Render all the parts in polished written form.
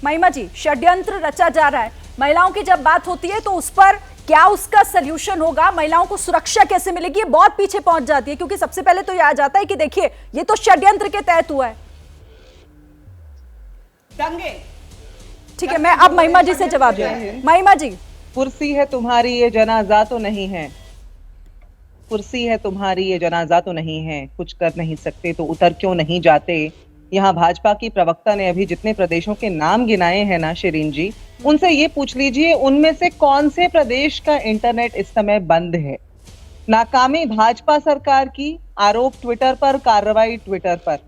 महिमा जी, षड्यंत्र रचा जा रहा है, महिलाओं की जब बात होती है तो उस पर क्या उसका सलूशन होगा, महिलाओं को सुरक्षा कैसे मिलेगी, ये बहुत पीछे पहुंच जाती है। क्योंकि सबसे पहले तो ये आ जाता है कि देखिए ये तो षड्यंत्र के तहत हुआ है। दंगे। ठीक है, मैं अब महिमा जी से जवाब दूं। महिमा जी, कुर्सी है तुम्हारी ये जनाजा तो नहीं है, कुर्सी है तुम्हारी ये जनाजा तो नहीं है, कुछ कर नहीं सकते तो उतर क्यों नहीं जाते। यहाँ भाजपा की प्रवक्ता ने अभी जितने प्रदेशों के नाम गिनाए हैं ना शिरीन जी, उनसे ये पूछ लीजिए उनमें से कौन से प्रदेश का इंटरनेट इस समय बंद है। नाकामी भाजपा सरकार की, आरोप ट्विटर पर, कार्रवाई ट्विटर पर,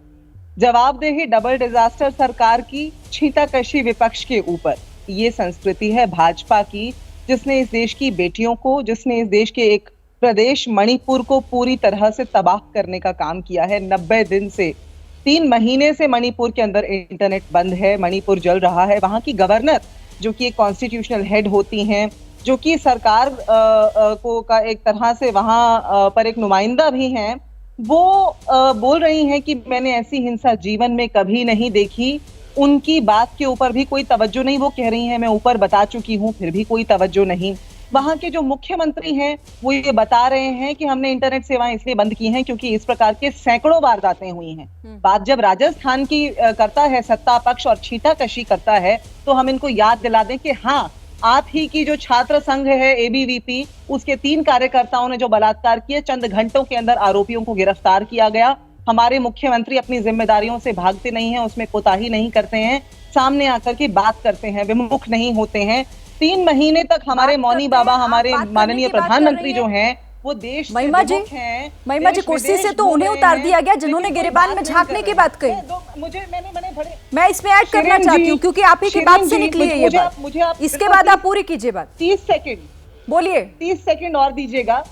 जवाबदेही डबल डिजास्टर सरकार की, छींटाकशी विपक्ष के ऊपर। ये संस्कृति है भाजपा की, जिसने इस देश की बेटियों को, जिसने इस देश के एक प्रदेश मणिपुर को पूरी तरह से तबाह करने का काम किया है। 90 दिन से 3 महीने से मणिपुर के अंदर इंटरनेट बंद है, मणिपुर जल रहा है। वहां की गवर्नर जो कि एक कॉन्स्टिट्यूशनल हेड होती हैं, जो कि सरकार को का एक तरह से वहां पर एक नुमाइंदा भी हैं, वो बोल रही हैं कि मैंने ऐसी हिंसा जीवन में कभी नहीं देखी। उनकी बात के ऊपर भी कोई तवज्जो नहीं। वो कह रही हैं मैं ऊपर बता चुकी हूं, फिर भी कोई तवज्जो नहीं। वहां के जो मुख्यमंत्री हैं वो ये बता रहे हैं कि हमने इंटरनेट सेवाएं इसलिए बंद की हैं क्योंकि इस प्रकार के सैकड़ों वारदातें हुई हैं। बात जब राजस्थान की करता है सत्ता पक्ष और छींटाकशी करता है, तो हम इनको याद दिला दें कि हाँ, आप ही की जो छात्र संघ है एबीवीपी, उसके 3 कार्यकर्ताओं ने जो बलात्कार किए, चंद घंटों के अंदर आरोपियों को गिरफ्तार किया गया। हमारे मुख्यमंत्री अपनी जिम्मेदारियों से भागते नहीं हैं, उसमें कोताही नहीं करते हैं, सामने आकर के बात करते हैं, विमुख नहीं होते हैं। 3 महीने तक हमारे मौनी बाबा, हमारे माननीय प्रधानमंत्री जो हैं वो देश महिमा जी, महिमा जी, कुर्सी से तो उन्हें उतार दिया गया जिन्होंने गिरेबान में झांकने की बात कही। मैं इसमें ऐड करना चाहती हूँ क्योंकि आप ही की बात से निकली है ये बात। इसके बाद आप पूरी कीजिए बात। 30 सेकंड बोलिए। 30 सेकंड और दीजिएगा,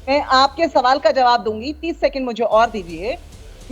मैं आपके सवाल का जवाब दूंगी। 30 सेकंड मुझे और दीजिए।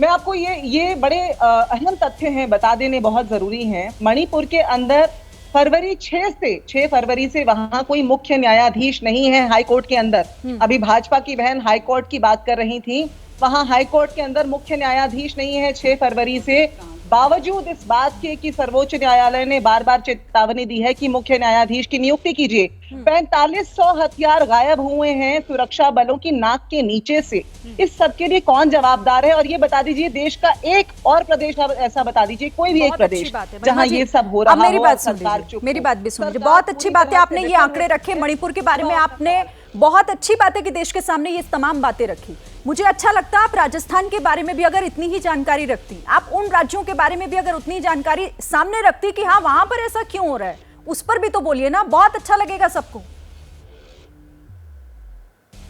मैं आपको ये बड़े अहम तथ्य हैं बता देने, बहुत जरूरी हैं। मणिपुर के अंदर 6 फरवरी से वहां कोई मुख्य न्यायाधीश नहीं है हाई कोर्ट के अंदर। अभी भाजपा की बहन हाई कोर्ट की बात कर रही थी, वहां हाई कोर्ट के अंदर मुख्य न्यायाधीश नहीं है 6 फरवरी से। बावजूद इस बात के कि सर्वोच्च न्यायालय ने बार बार चेतावनी दी है कि मुख्य न्यायाधीश की नियुक्ति कीजिए। 4500 हथियार गायब हुए हैं सुरक्षा बलों की नाक के नीचे से। इस सब के लिए कौन जवाबदार है? और ये बता दीजिए देश का एक और प्रदेश ऐसा बता दीजिए, कोई भी एक प्रदेश जहां ये सब हो रहा हो। मेरी बात भी सुन लीजिए। बहुत अच्छी बात है, आपने ये आंकड़े रखे मणिपुर के बारे में, आपने बहुत अच्छी बात है कि देश के सामने ये तमाम बातें रखी। मुझे अच्छा लगता है आप राजस्थान के बारे में भी अगर इतनी ही जानकारी रखती, आप उन राज्यों के बारे में भी अगर उतनी जानकारी सामने रखती कि हाँ वहां पर ऐसा क्यों हो रहा है, उस पर भी तो बोलिए ना, बहुत अच्छा लगेगा सबको।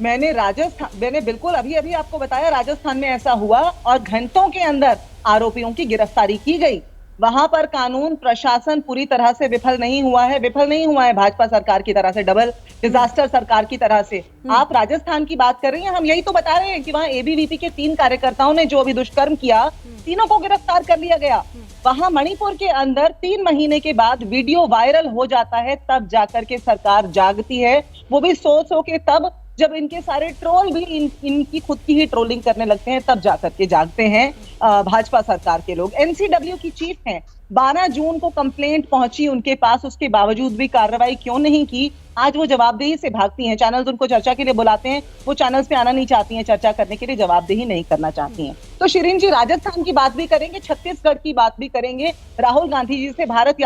मैंने बिल्कुल अभी आपको बताया राजस्थान में ऐसा हुआ और घंटों के अंदर आरोपियों की गिरफ्तारी की गई। वहां पर कानून प्रशासन पूरी तरह से विफल नहीं हुआ है भाजपा सरकार की तरह से, डबल डिजास्टर सरकार की तरह से। आप राजस्थान की बात कर रही हैं, हम यही तो बता रहे हैं कि वहां एबीवीपी के 3 कार्यकर्ताओं ने जो अभी दुष्कर्म किया, तीनों को गिरफ्तार कर लिया गया। वहां मणिपुर के अंदर 3 महीने के बाद वीडियो वायरल हो जाता है, तब जाकर के सरकार जागती है। वो भी सो के, तब जब इनके सारे ट्रोल भी इनकी खुद की ही ट्रोलिंग करने लगते हैं, तब जाकर के जागते हैं भाजपा सरकार के लोग। एनसीडब्ल्यू की चीफ हैं, 12 जून को कंप्लेंट पहुंची उनके पास, उसके बावजूद भी कार्रवाई क्यों नहीं की? आज वो जवाबदेही से भागती हैं। चैनल्स उनको चर्चा के लिए बुलाते हैं, वो चैनल्स पे आना नहीं चाहती हैं चर्चा करने के लिए, जवाबदेही नहीं करना चाहती हैं। तो शिरीन जी, राजस्थान की बात भी करेंगे, छत्तीसगढ़ की बात भी करेंगे। राहुल गांधी जी से भारत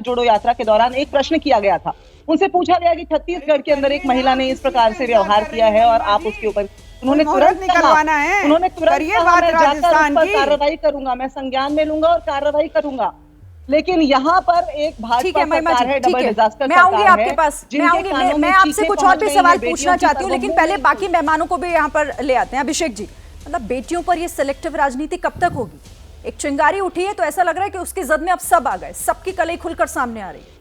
जोड़ो यात्रा के दौरान एक प्रश्न किया गया था, उनसे पूछा गया कि छत्तीसगढ़ के अंदर एक महिला ने इस प्रकार से व्यवहार किया है और आप उसके ऊपर, उन्होंने तुरंत निकलवाना है, उन्होंने तुरंत राजस्थान की कार्रवाई करूंगा, मैं संज्ञान में लूंगा और कार्रवाई करूंगा। लेकिन यहाँ पर एक भाजपा सरकार है, डबल डिजास्टर मैं आऊंगी आपके पास, मैं आपसे कुछ और भी सवाल पूछना चाहती हूँ, लेकिन पहले बाकी मेहमानों को भी यहाँ पर ले आते हैं। अभिषेक जी, मतलब बेटियों पर ये सिलेक्टिव राजनीति कब तक होगी? एक चिंगारी उठी है तो ऐसा लग रहा है कि उसकी जद में अब सब आ गए, सबकी कलई खुलकर सामने आ रही है।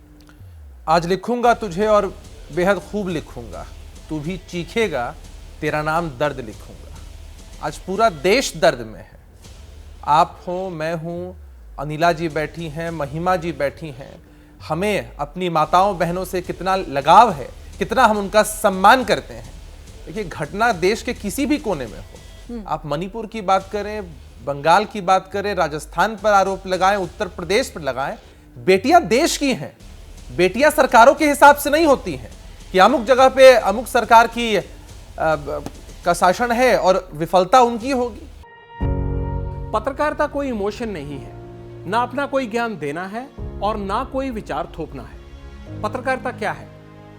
आज लिखूंगा तुझे और बेहद खूब लिखूंगा, तू भी चीखेगा, तेरा नाम दर्द लिखूंगा। आज पूरा देश दर्द में है। आप हो, मैं हूं, अनिला जी बैठी हैं, महिमा जी बैठी हैं। हमें अपनी माताओं बहनों से कितना लगाव है, कितना हम उनका सम्मान करते हैं। देखिए, घटना देश के किसी भी कोने में हो, आप मणिपुर की बात करें, बंगाल की बात करें, राजस्थान पर आरोप लगाएं, उत्तर प्रदेश पर लगाएं, बेटियां देश की हैं, बेटियां सरकारों के हिसाब से नहीं होती हैं कि अमुक जगह पे अमुक सरकार की का शासन है और विफलता उनकी होगी। पत्रकारिता कोई इमोशन नहीं है, ना अपना कोई ज्ञान देना है और ना कोई विचार थोपना है। पत्रकारिता क्या है?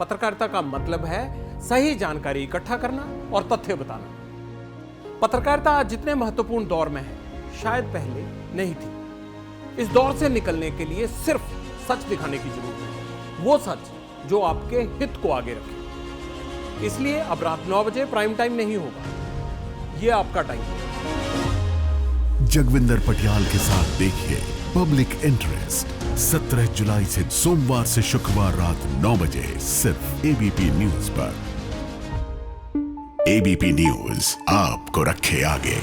पत्रकारिता का मतलब है सही जानकारी इकट्ठा करना और तथ्य बताना। पत्रकारिता आज जितने महत्वपूर्ण दौर में है, शायद पहले नहीं थी। इस दौर से निकलने के लिए सिर्फ सच दिखाने की जरूरत है, वो सच जो आपके हित को आगे रखे। इसलिए अब रात 9 बजे प्राइम टाइम नहीं होगा, ये आपका टाइम है। जगविंदर पटियाल के साथ देखिए पब्लिक इंटरेस्ट 17 जुलाई से सोमवार से शुक्रवार रात 9 बजे सिर्फ एबीपी न्यूज पर। एबीपी न्यूज आपको रखे आगे।